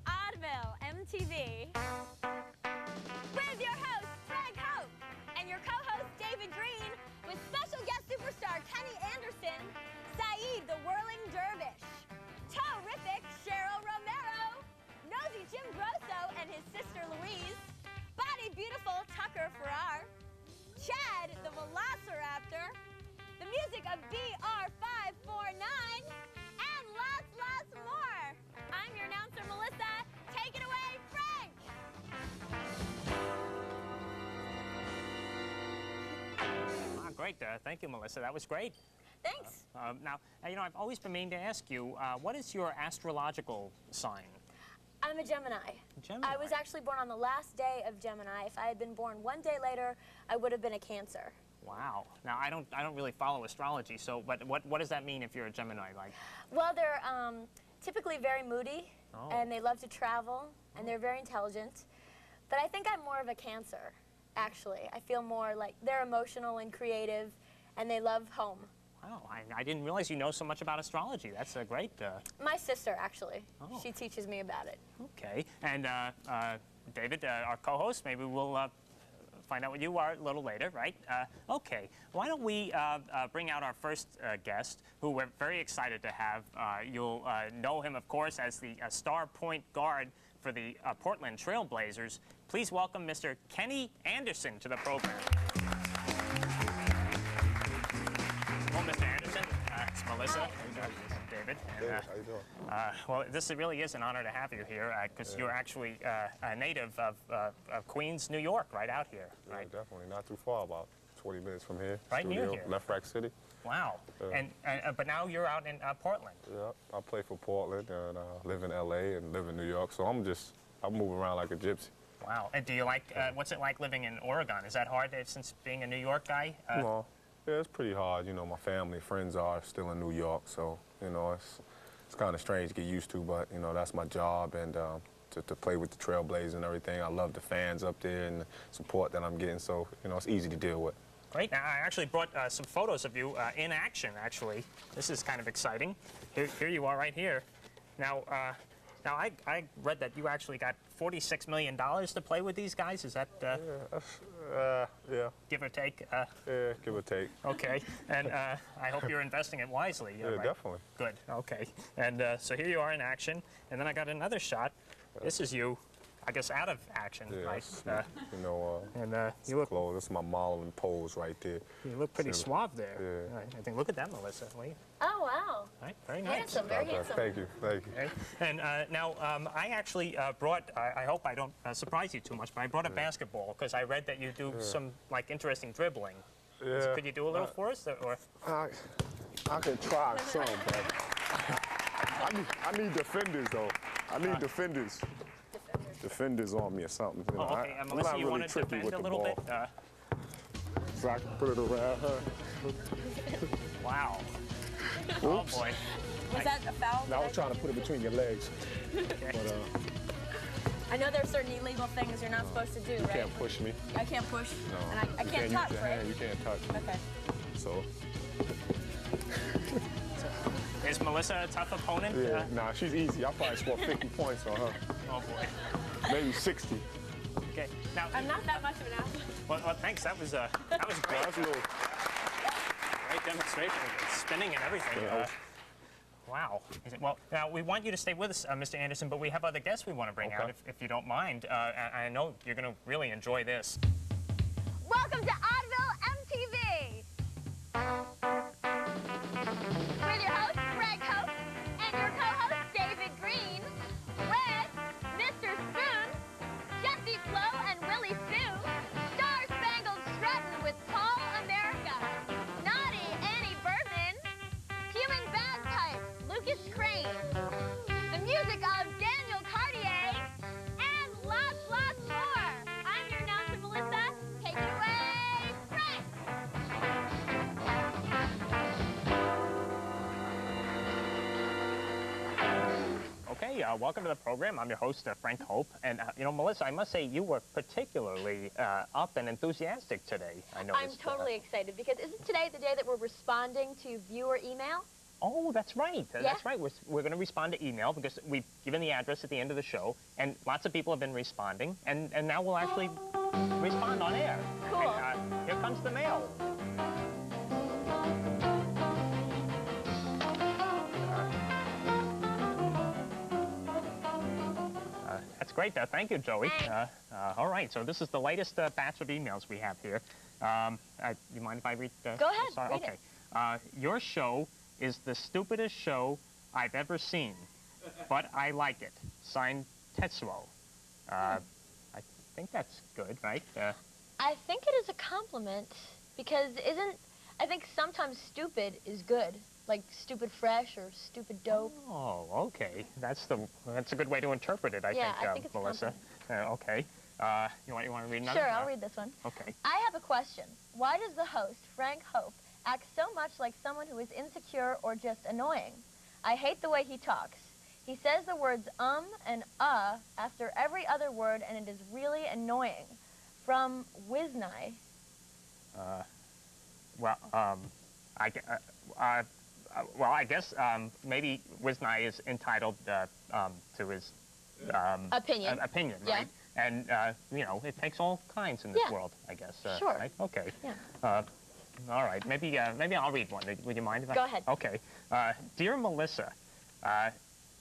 ODDVILLE MTV with your host, Frank Hope, and your co-host, David Green, with special guest superstar Kenny Anderson, Saeed the Whirling Dervish, Terrific Cheryl Romero, Nosy Jim Grosso and his sister Louise, Body Beautiful Tucker Farrar, Chad the Velociraptor, the music of BR549, and lots more. I'm your announcer, Melissa. Take it away, Frank! Great. Thank you, Melissa. That was great. Thanks. Now, you know, I've always been meaning to ask you, what is your astrological sign? I'm a Gemini. Gemini? I was actually born on the last day of Gemini. If I had been born one day later, I would have been a Cancer. Wow. Now, I don't really follow astrology, so, but what does that mean if you're a Gemini? Like? Well, they're typically very moody, and they love to travel, and they're very intelligent. But I think I'm more of a Cancer, actually. I feel more like they're emotional and creative, and they love home. Wow, I didn't realize you know so much about astrology. That's great. My sister, actually. Oh. She teaches me about it. Okay. And David, our co-host, maybe we'll find out what you are a little later, right? Okay. Why don't we bring out our first guest, who we're very excited to have. You'll know him, of course, as the star point guard for the Portland Trail Blazers. Please welcome Mr. Kenny Anderson to the program. Well, Mr. Anderson, it's Melissa, David. And, How you doing? well, this really is an honor to have you here, because you're actually a native of Queens, New York, right out here, right? Yeah, definitely. Not too far, about 20 minutes from here. Right near here. Left Rack City. Wow. But now you're out in Portland. Yeah, I play for Portland and live in LA and live in New York, so I move around like a gypsy. Wow. And do you like, what's it like living in Oregon? Is that hard since being a New York guy? No. Yeah, it's pretty hard. You know, my family, friends are still in New York, so, you know, it's kind of strange to get used to, but, you know, that's my job, and to play with the Trailblazers and everything. I love the fans up there and the support that I'm getting, so, you know, it's easy to deal with. Great. Now, I actually brought some photos of you in action, actually. This is kind of exciting. Here you are right here. Now, I read that you actually got $46 million to play with these guys. Is that yeah. give or take? Yeah, give or take. Okay. And I hope you're investing it wisely. Yeah, right? definitely. Good. Okay. And so here you are in action. And then I got another shot. This is you, I guess, out of action, Yeah, right? you know, and you look clothes. This is my modeling pose right there. You look pretty suave there. Yeah. Right. I think. Look at that, Melissa. Oh, wow. Right. Very nice. Handsome, very handsome. Thank you. Thank you. Okay. And now, I actually brought, I hope I don't surprise you too much, but I brought a basketball because I read that you do some, like, interesting dribbling. Yeah. Could you do a little for us? Or? I can try some, but I need defenders, though. I need defenders. Defenders on me or something. You know, Oh, okay. Melissa, not you really want to tricky defend with a the little ball. bit? So I can put it around her. Wow. Oops. Oh, boy. Was that a foul? I was trying to put it between your legs. Okay. But I know there's certain illegal things you're not supposed to do, you right? can't push me. I can't push, No. and I You can't use touch, your right? hand. You can't touch. Okay. So. Is Melissa a tough opponent? Yeah, nah, she's easy. I'll probably score 50 points on her. Oh, boy. Maybe 60. Okay. Now, I'm not that much of an athlete. well, thanks. That was great. That's a little. Great demonstration. Spinning and everything. Yeah. Wow. Well, now we want you to stay with us, Mr. Anderson, but we have other guests we want to bring out, if you don't mind. I know you're going to really enjoy this. Welcome to ODDVILLE MTV! With your host, Greg Hope, and your co-host, David Green, with Mr. Spoon, Jesse Flo, and Willie Sue, Star-Spangled Struttin' with Paul America, Naughty Annie Bergman, Fuming Bagpipe, Lucas Crane, the music of Daniel Cartier, and lots more. I'm your announcer, Melissa. Take it away, Frank! Okay, welcome to the program. I'm your host, Frank Hope. And, you know, Melissa, I must say you were particularly up and enthusiastic today, I noticed. I'm totally excited because isn't today the day that we're responding to viewer email? Oh, that's right. Yeah. That's right. We're going to respond to email because we've given the address at the end of the show, and lots of people have been responding, and now we'll actually respond on air. Cool. And, here comes the mail. That's great. Thank you, Joey. All right, so this is the latest batch of emails we have here. You mind if I read? Go ahead, sorry. read Okay. it. Your show is the stupidest show I've ever seen, but I like it. Signed, Tetsuo. I think that's good, right? I think it is a compliment because I think sometimes stupid is good, like stupid fresh or stupid dope. Oh, okay. That's a good way to interpret it, I think, it's Melissa. Okay. You want to read another? Sure, I'll read this one. Okay. I have a question. Why does the host, Frank Hope, act so much like someone who is insecure or just annoying? I hate the way he talks. He says the words and after every other word, and it is really annoying. From Wiznai. I guess maybe Wiznai is entitled to his Opinion. Opinion, Yeah. right? And you know, it takes all kinds in this world, I guess. Sure. Right? Okay. Yeah. All right. Maybe I'll read one. Would you mind if I? Go ahead. Okay. Dear Melissa,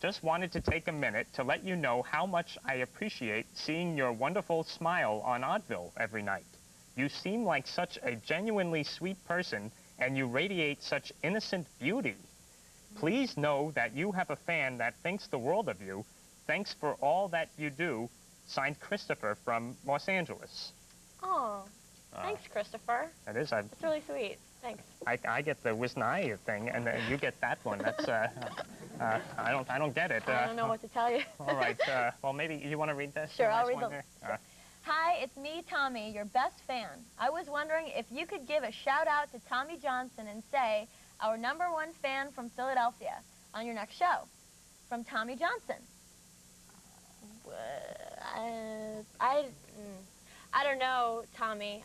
just wanted to take a minute to let you know how much I appreciate seeing your wonderful smile on Oddville every night. You seem like such a genuinely sweet person, and you radiate such innocent beauty. Please know that you have a fan that thinks the world of you. Thanks for all that you do. Signed, Christopher from Los Angeles. Oh, thanks, Christopher. That is, That's really sweet. Thanks. I get the Wiznai thing, and then you get that one. That's I don't get it. I don't know what to tell you. All right. Well, maybe you want to read this. Sure, the I'll last read one the. there? Hi, it's me, Tommy, your best fan. I was wondering if you could give a shout out to Tommy Johnson and say, our #1 fan from Philadelphia, on your next show. From Tommy Johnson. I don't know, Tommy.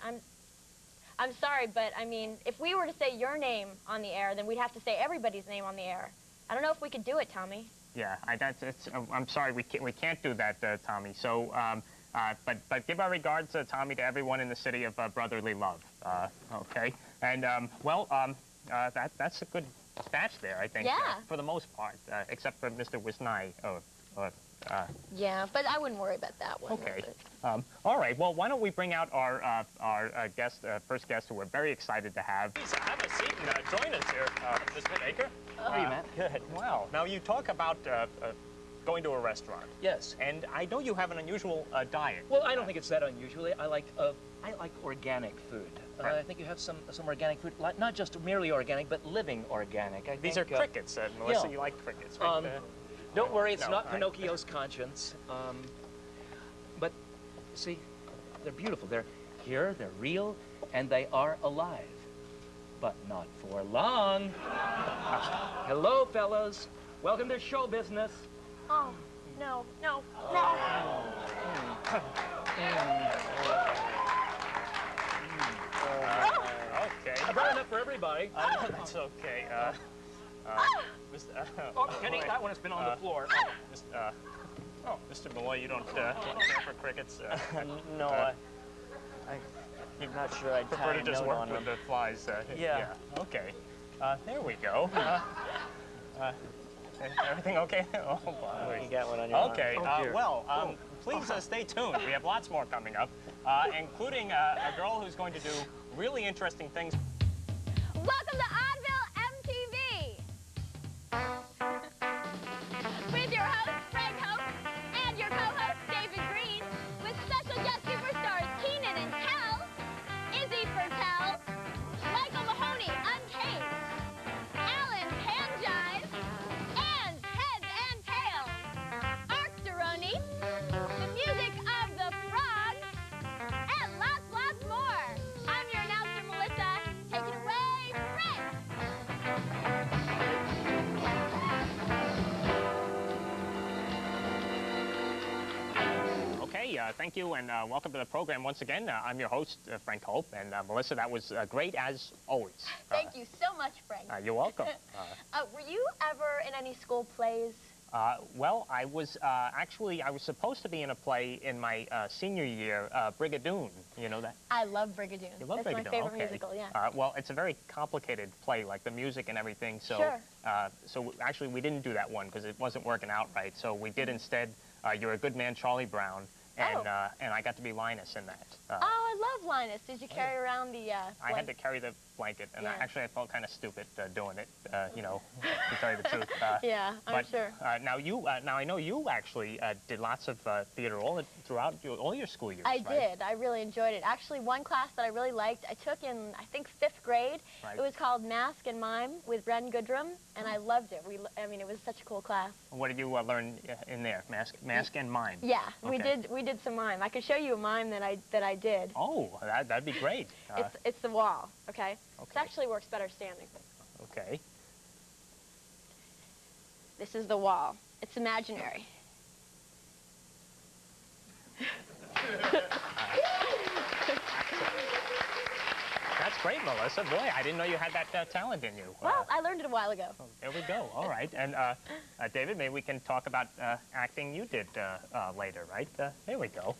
I'm sorry, but I mean, if we were to say your name on the air, then we'd have to say everybody's name on the air. I don't know if we could do it, Tommy. Yeah, I'm sorry, we can't do that, Tommy. So, but give our regards, Tommy, to everyone in the city of brotherly love. Okay, and that's a good batch there, I think. Yeah. For the most part, except for Mr. Wiznai. Yeah, but I wouldn't worry about that one. Okay. All right. Well, why don't we bring out our guest, first guest, who we're very excited to have. Please have a seat and join us here, Mr. Baker. How are you, Matt? Good. Wow. Now you talk about going to a restaurant. Yes. And I know you have an unusual diet. Well, I don't think it's that unusual. I like organic food. Right. I think you have some organic food, like not just merely organic, but living organic. These are crickets, Melissa. yeah. You like crickets, right? Don't worry, it's not I- Pinocchio's conscience. But see, they're beautiful. They're here, they're real, and they are alive. But not for long. Hello, fellas. Welcome to show business. Oh, no. Okay. I brought enough for everybody. That's okay. Oh, Kenny, that one has been on the floor. Mr. Malloy, you don't care for crickets? No, I'm not sure I'd Prefer tie to a just note work on with them. the flies. Yeah. Okay. There we go. Everything okay? Oh, boy. You got one on your arm. Okay. Please stay tuned. We have lots more coming up, including a girl who's going to do really interesting things. Welcome to Oddville MTV! With your host, Frank Hope, and your co-host, David Green, with special guest superstars Keenan and Kel, Izzy Fertel, Michael Mahoney, Uncaged, Alan Panjive, and Heads and Tails, Arcturoni, the music of the Frogs, and lots more. I'm your announcer, Melissa, thank you, and welcome to the program once again. I'm your host, Frank Hope, and Melissa, that was great as always. Thank you so much, Frank. You're welcome. Were you ever in any school plays? Well, I was actually, I was supposed to be in a play in my senior year, Brigadoon. You know that? I love Brigadoon. You love That's Brigadoon? my favorite Okay. musical, yeah. Well, it's a very complicated play, like the music and everything. So, Sure. So actually, we didn't do that one because it wasn't working out right. So we did instead. You're a Good Man, Charlie Brown, and and I got to be Linus in that. Oh, I love Linus. Did you carry around the I had to carry the blanket, and Yeah. actually I felt kind of stupid doing it, you know, to tell you the truth. Yeah, I'm sure. Now now I know you actually did lots of theater throughout all your school years. I right? did. I really enjoyed it. Actually, one class that I really liked, I took in, I think, 5th grade. Right. It was called Mask and Mime with Ren Goodrum, and I loved it. I mean, it was such a cool class. What did you learn in there? Mask and mime. Yeah, Okay. we did some mime. I could show you a mime that I did. Oh, that'd be great. It's the wall, okay? It Okay. actually works better standing. Okay. This is the wall. It's imaginary. That's great, Melissa. Boy, I didn't know you had that talent in you. Well, I learned it a while ago. There we go. All right. And David, maybe we can talk about acting you did later, right? There we go.